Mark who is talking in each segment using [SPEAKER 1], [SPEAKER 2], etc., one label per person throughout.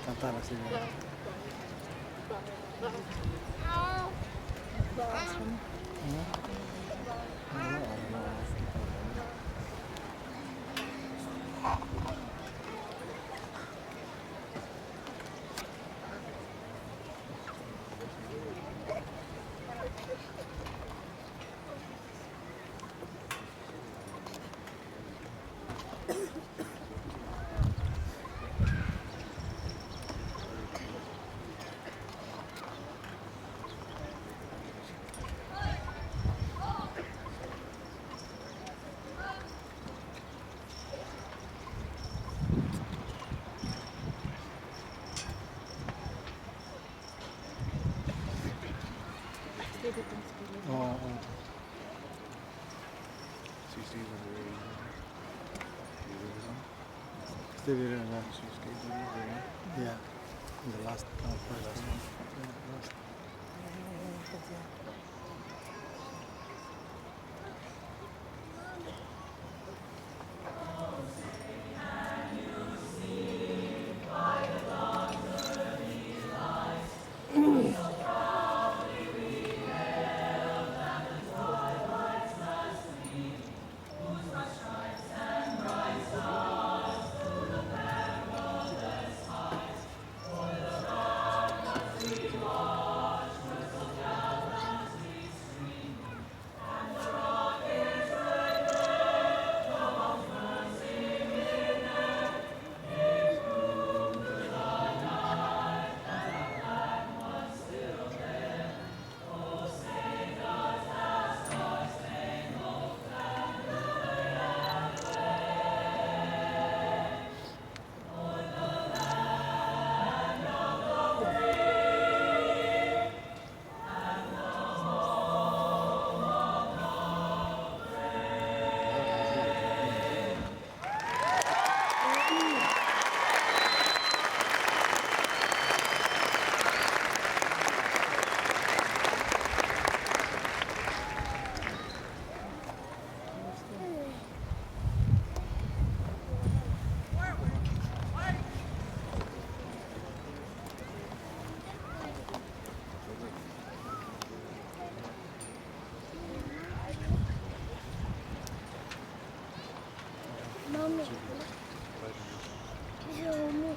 [SPEAKER 1] Tanta na sila. Oh, still here, yeah. The last first one. Yeah, last.
[SPEAKER 2] Mommy. Show me.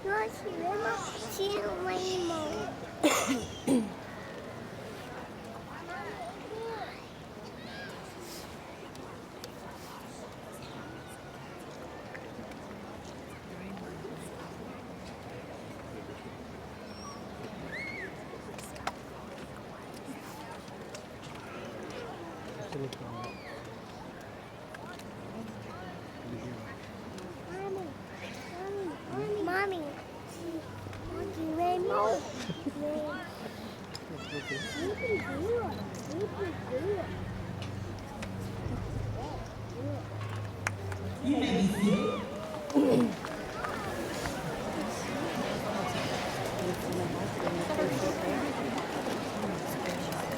[SPEAKER 2] Nós tivemos tinha uma irmã. Mommy, you rainbow. You can do it. You can do it.
[SPEAKER 3] You may be seated.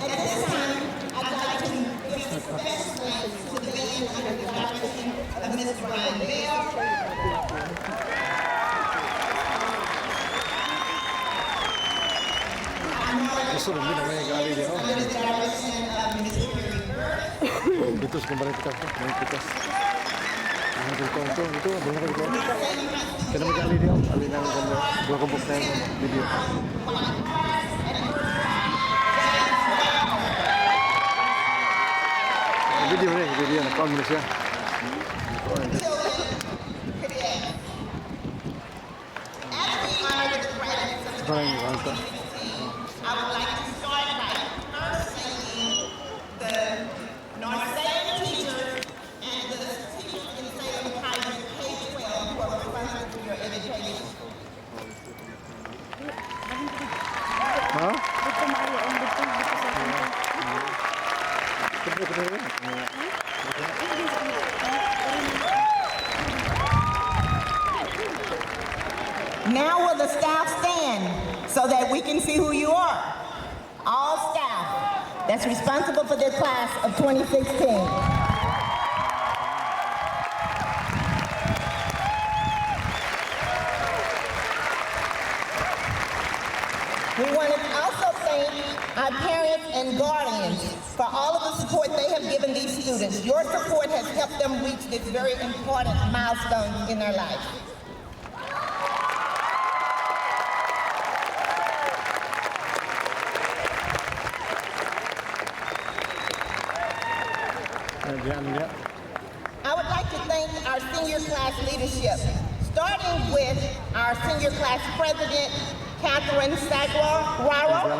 [SPEAKER 3] At this time, I'd like to give special thanks to the band under the direction of Mr. Brian Bell.
[SPEAKER 1] Gusto rin din may gali din,
[SPEAKER 3] Under the direction of Ms. Perry Burris.
[SPEAKER 1] Pitos kung balik kita, may pitos. Ang ito, doon ako dito. Kaya may gali din, alin ang ganda. Dua kabuk na yung video. Video na, nakawag mo siya. Parang yung kanta.
[SPEAKER 3] I would like to start by first thanking the North Salem teachers and the teachers in Salem College K-12 who are responsible for your education.
[SPEAKER 1] Ha?
[SPEAKER 3] Now will the staff stand so that we can see who you are? All staff that's responsible for this class of 2016. We want to also thank our parents and guardians for all of the support they have given these students. Your support has helped them reach this very important milestone in their life. I would like to thank our senior class leadership, starting with our senior class president, Catherine Saguaro,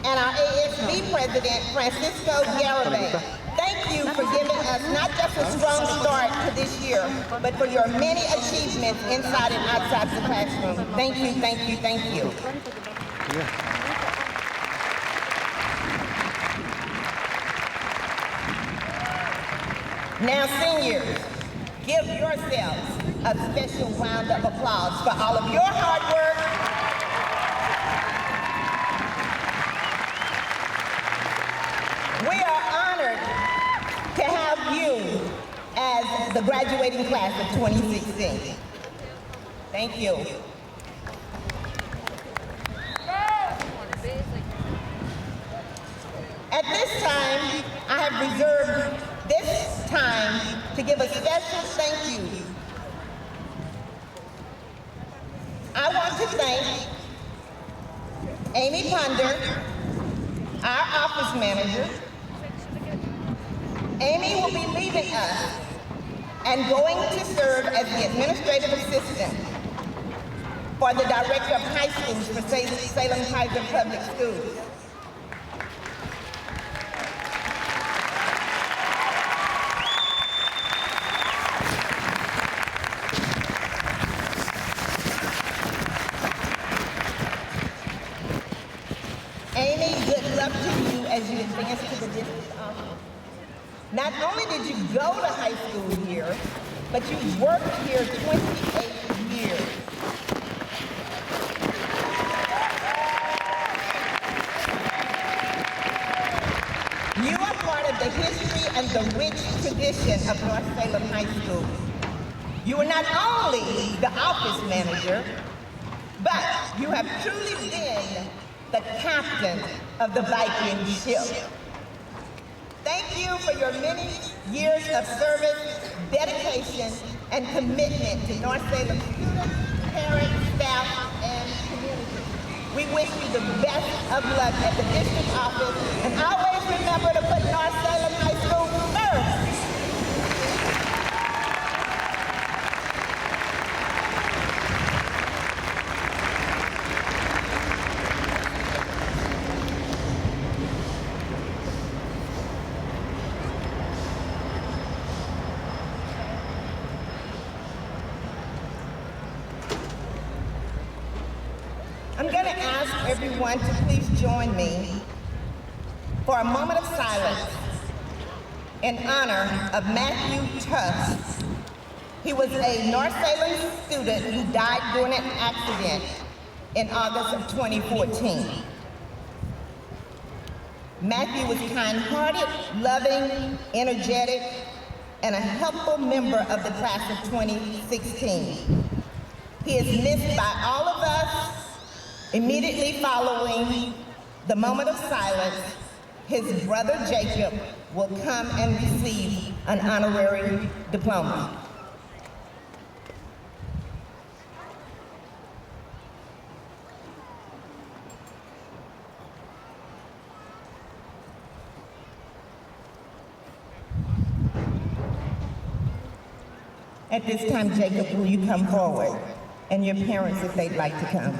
[SPEAKER 3] and our ASB president, Francisco Garabay. Thank you for giving us not just a strong start to this year, but for your many achievements inside and outside the classroom. Thank you, thank you, thank you. Now, seniors, give yourselves a special round of applause for all of your hard work. We are honored to have you as the graduating class of 2016. Thank you. At this time, I have reserved this time to give a special thank you. I want to thank Amy Ponder, our office manager. Amy will be leaving us and going to serve as the administrative assistant for the director of high schools for Salem Kaiser Public Schools. Amy, good luck to you as you advance to the district office. Not only did you go to high school here, but you worked here 28 years. You are part of the history and the rich tradition of North Salem High School. You are not only the office manager, but you have truly been the captain of the Viking ship. Thank you for your many years of service, dedication, and commitment to North Salem students, parents, staff, and community. We wish you the best of luck at the district office, and always remember to put North Salem High School first. I'm going to ask everyone to please join me for a moment of silence in honor of Matthew Tufts. He was a North Salem student who died during an accident in August of 2014. Matthew was kind-hearted, loving, energetic, and a helpful member of the class of 2016. He is missed by all of us. Immediately following the moment of silence, his brother Jacob will come and receive an honorary diploma. At this time, Jacob, will you come forward? And your parents, if they'd like to come.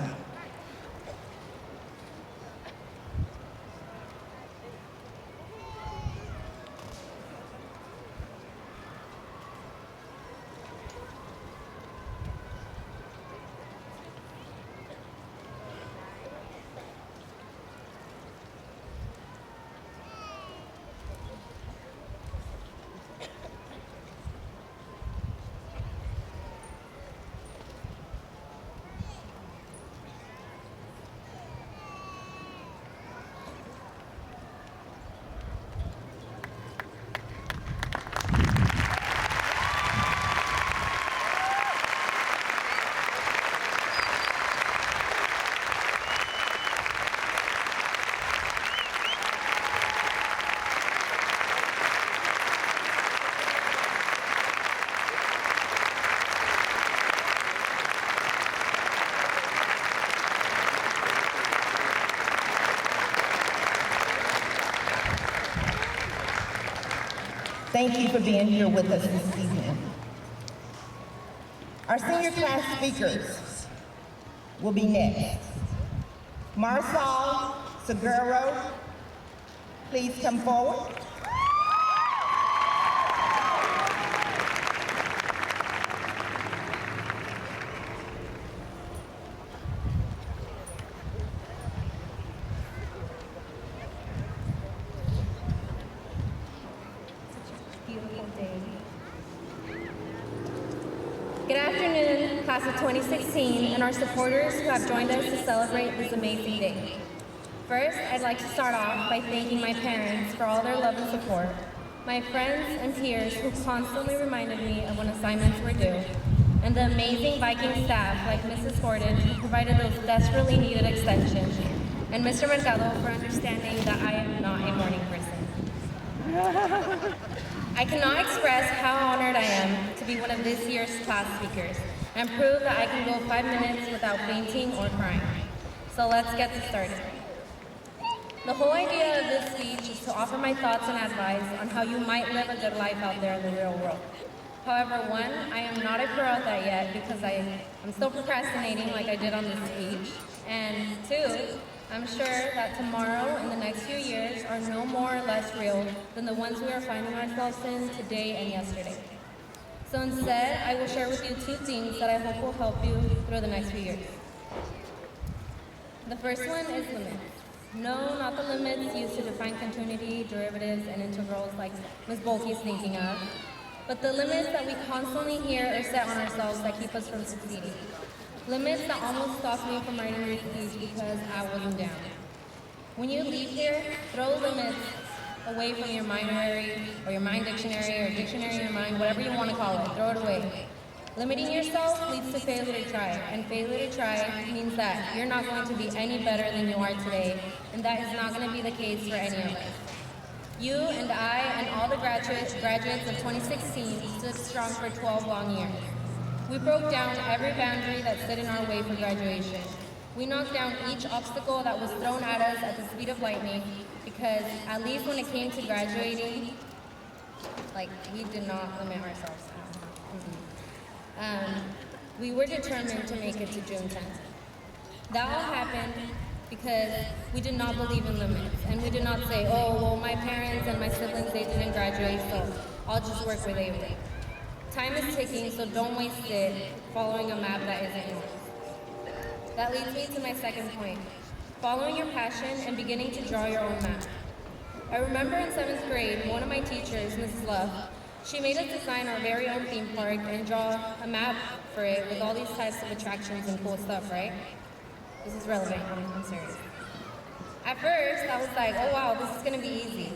[SPEAKER 3] thank you for being here with us this evening. Our senior class speakers will be next. Marsal Seguro, please come forward.
[SPEAKER 4] Good afternoon, class of 2016, and our supporters who have joined us to celebrate this amazing day. First, I'd like to start off by thanking my parents for all their love and support, my friends and peers who constantly reminded me of when assignments were due, and the amazing Viking staff like Mrs. Gordon who provided those desperately needed extensions, and Mr. Mercado for understanding that I am not a morning person. I cannot express how honored I am to be one of this year's class speakers and prove that I can go 5 minutes without fainting or crying. So let's get this started. The whole idea of this speech is to offer my thoughts and advice on how you might live a good life out there in the real world. However, one, I am not a pro at that yet because I'm still procrastinating like I did on this speech. And two, I'm sure that tomorrow and the next few years are no more or less real than the ones we are finding ourselves in today and yesterday. So instead, I will share with you 2 things that I hope will help you through the next few years. The first one is limits. No, not the limits used to define continuity, derivatives, and integrals like Ms. Bolke is thinking of, but the limits that we constantly hear or set on ourselves that keep us from succeeding. Limits that almost stopped me from writing your speech because I wasn't down. When you leave here, throw limits away from your mindary or your mind dictionary or dictionary in your mind, whatever you want to call it, throw it away. Limiting yourself leads to failure to try, and failure to try means that you're not going to be any better than you are today, and that is not going to be the case for any of us. You and I and all the graduates of 2016 stood strong for 12 long years. We broke down every boundary that stood in our way for graduation. We knocked down each obstacle that was thrown at us at the speed of lightning because at least when it came to graduating, we did not limit ourselves. We were determined to make it to June 10th. That all happened because we did not believe in limits, and we did not say, oh, well, my parents and my siblings, they didn't graduate, so I'll just work where they were. Time is ticking, so don't waste it following a map that isn't yours. That leads me to my second point, following your passion and beginning to draw your own map. I remember in 7th grade, one of my teachers, Mrs. Love, she made us design our very own theme park and draw a map for it with all these types of attractions and cool stuff, right? This is relevant, I'm serious. At first, I was like, oh wow, this is gonna be easy.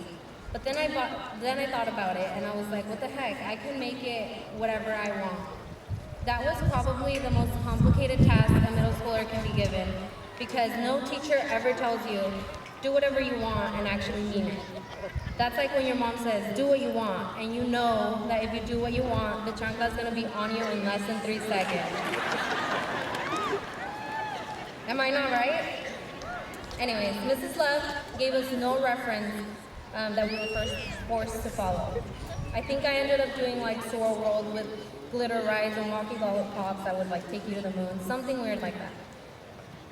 [SPEAKER 4] But then I thought about it and I was like, what the heck, I can make it whatever I want. That was probably the most complicated task a middle schooler can be given because no teacher ever tells you, do whatever you want and actually mean it. That's like when your mom says, do what you want, and you know that if you do what you want, the chancla's gonna be on you in less than 3 seconds. Am I not right? Anyways, Mrs. Love gave us no reference that we were first forced to follow. I think I ended up doing like Soar World with glitter rides and walkie lollipops that would like take you to the moon, something weird like that.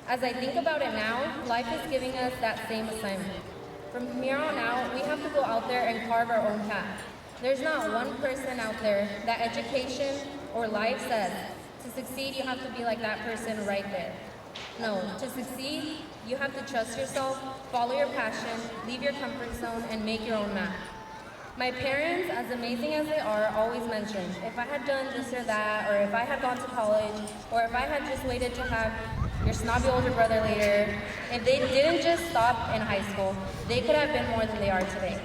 [SPEAKER 4] As I think about it now, life is giving us that same assignment. From here on out, we have to go out there and carve our own path. There's not one person out there that education or life says, to succeed, you have to be like that person right there. No, to succeed, you have to trust yourself, follow your passion, leave your comfort zone, and make your own map. My parents, as amazing as they are, always mentioned, if I had done this or that, or if I had gone to college, or if I had just waited to have your snobby older brother later, if they didn't just stop in high school, they could have been more than they are today.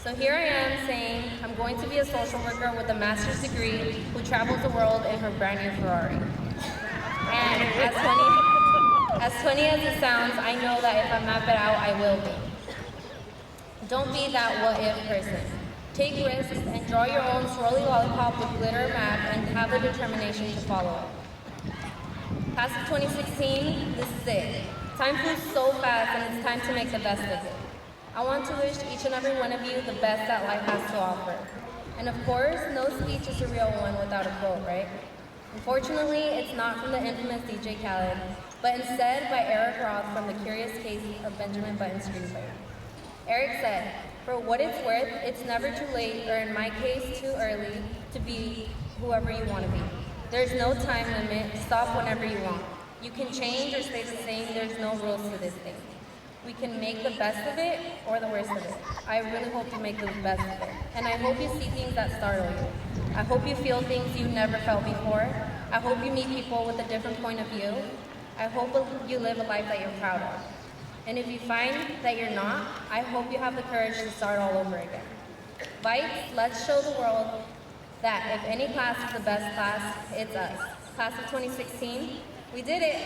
[SPEAKER 4] So here I am saying, I'm going to be a social worker with a master's degree who travels the world in her brand new Ferrari. And as funny as it sounds, I know that if I map it out, I will be. Don't be that what-if person. Take risks and draw your own swirly lollipop with glitter map and have the determination to follow it. Class of 2016, this is it. Time flew so fast and it's time to make the best of it. I want to wish each and every one of you the best that life has to offer. And of course, no speech is a real one without a quote, right? Unfortunately, it's not from the infamous DJ Khaled, but instead by Eric Roth from The Curious Case of Benjamin Button's screenplay. Eric said, "For what it's worth, it's never too late, or in my case, too early, to be whoever you want to be. There's no time limit, stop whenever you want. You can change or stay the same, there's no rules to this thing. We can make the best of it or the worst of it. I really hope you make the best of it. And I hope you see things that startle you. I hope you feel things you never felt before. I hope you meet people with a different point of view. I hope you live a life that you're proud of. And if you find that you're not, I hope you have the courage to start all over again. Bites, let's show the world that if any class is the best class, it's us. Class of 2016, we did it."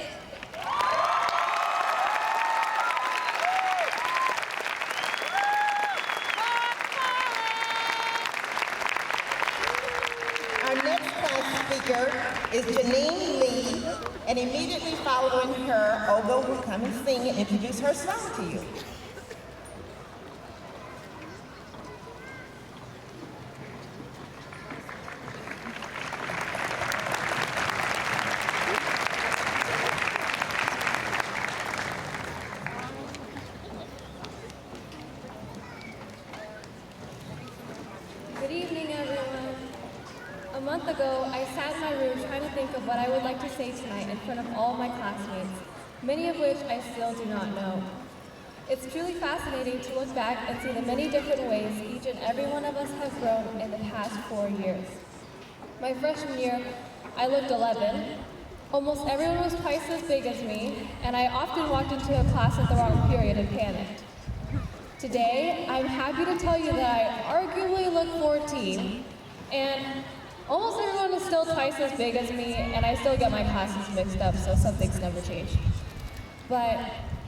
[SPEAKER 3] Our next class speaker is Janine Lee, and immediately following her, Olga will come and sing and introduce her song to you.
[SPEAKER 5] Good evening, everyone. A month ago, I sat in my room trying to think of what I would like to say tonight in front of all my classmates, many of which I still do not know. It's truly fascinating to look back and see the many different ways each and every one of us have grown in the past 4 years. My freshman year, I looked 11. Almost everyone was twice as big as me, and I often walked into a class at the wrong period and panicked. Today, I'm happy to tell you that I arguably look 14, and almost everyone is still twice as big as me, and I still get my classes mixed up, so some things never change. But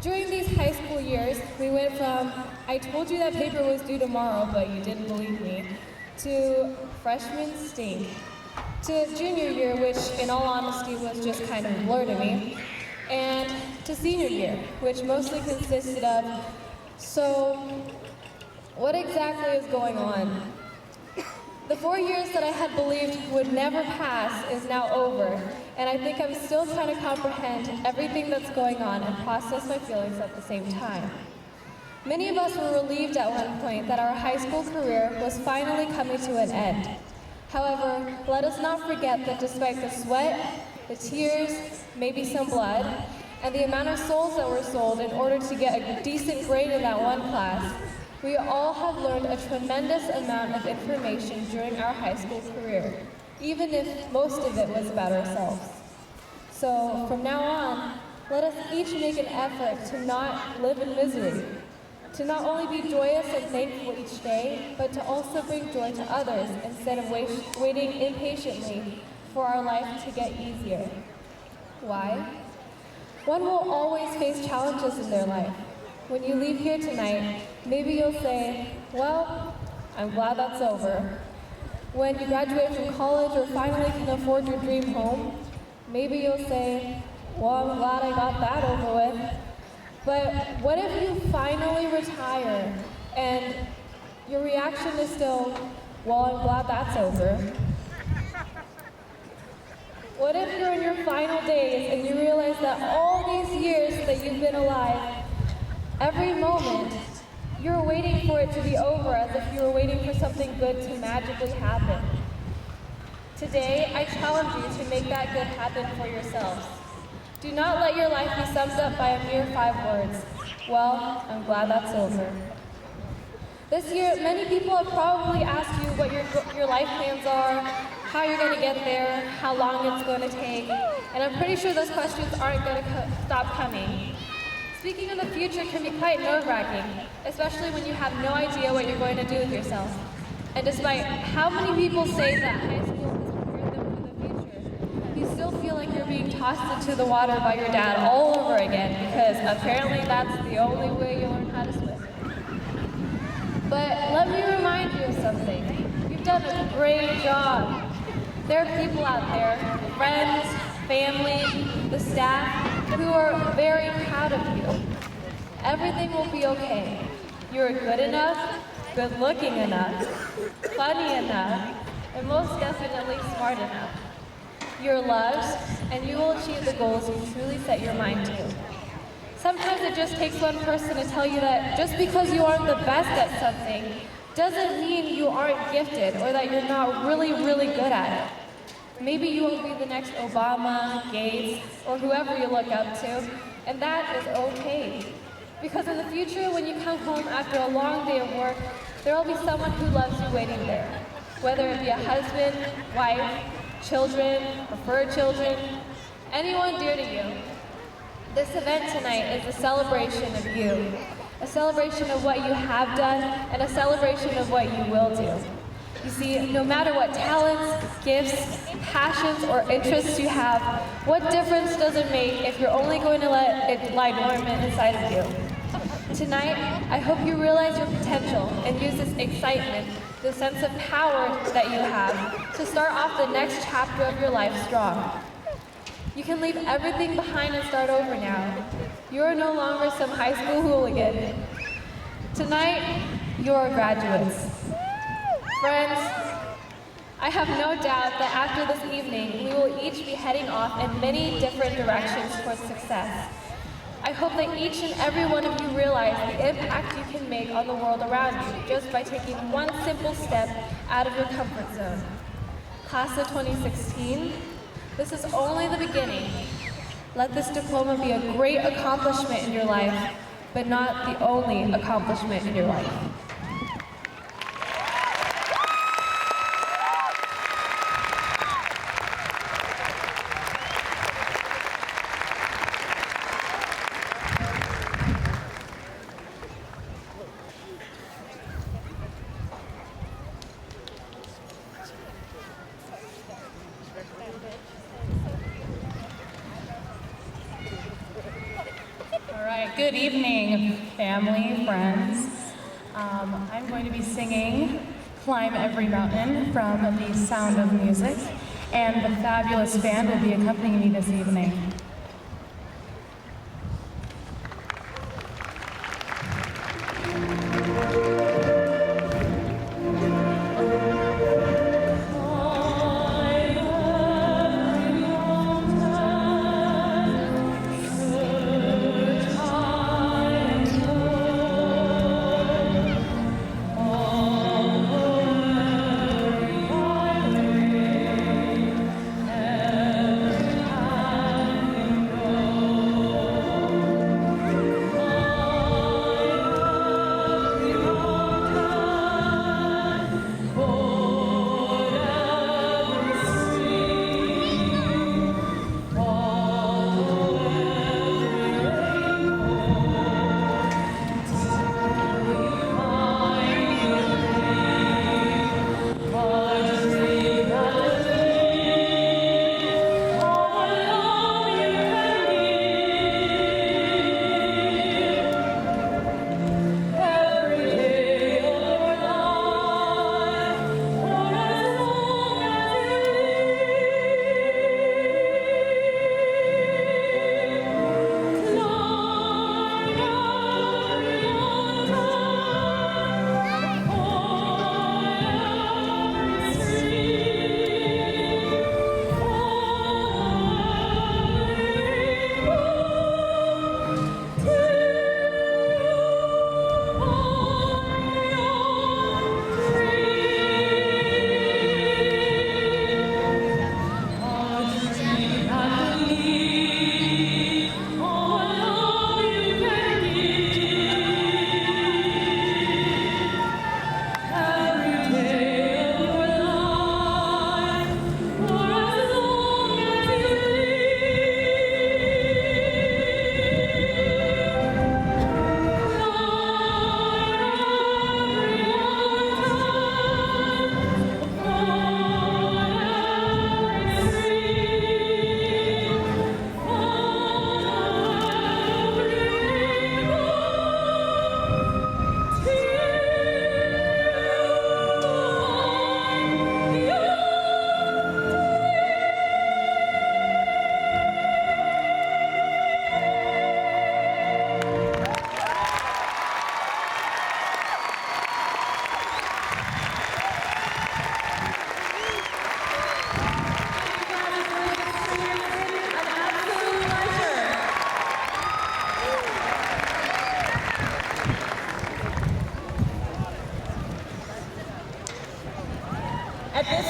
[SPEAKER 5] during these high school years, we went from, "I told you that paper was due tomorrow, but you didn't believe me," to "freshman stink," to junior year, which in all honesty was just kind of a blur to me, and to senior year, which mostly consisted of, "So, what exactly is going on?" The 4 years that I had believed would never pass is now over, and I think I'm still trying to comprehend everything that's going on and process my feelings at the same time. Many of us were relieved at one point that our high school career was finally coming to an end. However, let us not forget that despite the sweat, the tears, maybe some blood, and the amount of souls that were sold in order to get a decent grade in that one class, we all have learned a tremendous amount of information during our high school career, even if most of it was about ourselves. So from now on, let us each make an effort to not live in misery, to not only be joyous and thankful each day, but to also bring joy to others instead of waiting impatiently for our life to get easier. Why? One will always face challenges in their life. When you leave here tonight, maybe you'll say, "Well, I'm glad that's over." When you graduate from college or finally can afford your dream home, maybe you'll say, "Well, I'm glad I got that over with." But what if you finally retire and your reaction is still, "Well, I'm glad that's over"? What if you're in your final days and you realize that all these years that you've been alive, every moment, you're waiting for it to be over as if you were waiting for something good to magically happen? Today, I challenge you to make that good happen for yourselves. Do not let your life be summed up by a mere 5 words. "Well, I'm glad that's over." This year, many people have probably asked you what your life plans are, how you're going to get there, how long it's going to take, and I'm pretty sure those questions aren't going to stop coming. Speaking of the future can be quite nerve-wracking, especially when you have no idea what you're going to do with yourself. And despite how many people say that high school has prepared them for the future, you still feel like you're being tossed into the water by your dad all over again, because apparently that's the only way you learn how to swim. But let me remind you of something. You've done a great job. There are people out there, friends, family, the staff, who are very proud of you. Everything will be okay. You're good enough, good looking enough, funny enough, and most definitely smart enough. You're loved, and you will achieve the goals you truly set your mind to. Sometimes it just takes one person to tell you that just because you aren't the best at something doesn't mean you aren't gifted or that you're not really, really good at it. Maybe you won't be the next Obama, Gates, or whoever you look up to, and that is okay. Because in the future, when you come home after a long day of work, there will be someone who loves you waiting there. Whether it be a husband, wife, children, preferred children, anyone dear to you. This event tonight is a celebration of you, a celebration of what you have done, and a celebration of what you will do. You see, no matter what talents, gifts, passions, or interests you have, what difference does it make if you're only going to let it lie dormant inside of you? Tonight, I hope you realize your potential and use this excitement, the sense of power that you have, to start off the next chapter of your life strong. You can leave everything behind and start over now. You are no longer some high school hooligan. Tonight, you are graduates. Friends, I have no doubt that after this evening, we will each be heading off in many different directions towards success. I hope that each and every one of you realize the impact you can make on the world around you just by taking one simple step out of your comfort zone. Class of 2016, this is only the beginning. Let this diploma be a great accomplishment in your life, but not the only accomplishment in your life.
[SPEAKER 6] Good evening, family, friends. I'm going to be singing Climb Every Mountain from The Sound of Music, and the fabulous band will be accompanying me this evening.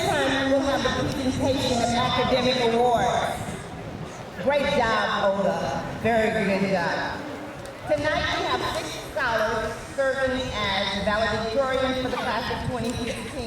[SPEAKER 3] time, we will have the presentation of academic awards. Great job, Oda. Very good job. Tonight we have 6 scholars serving as valedictorians for the class of 2016.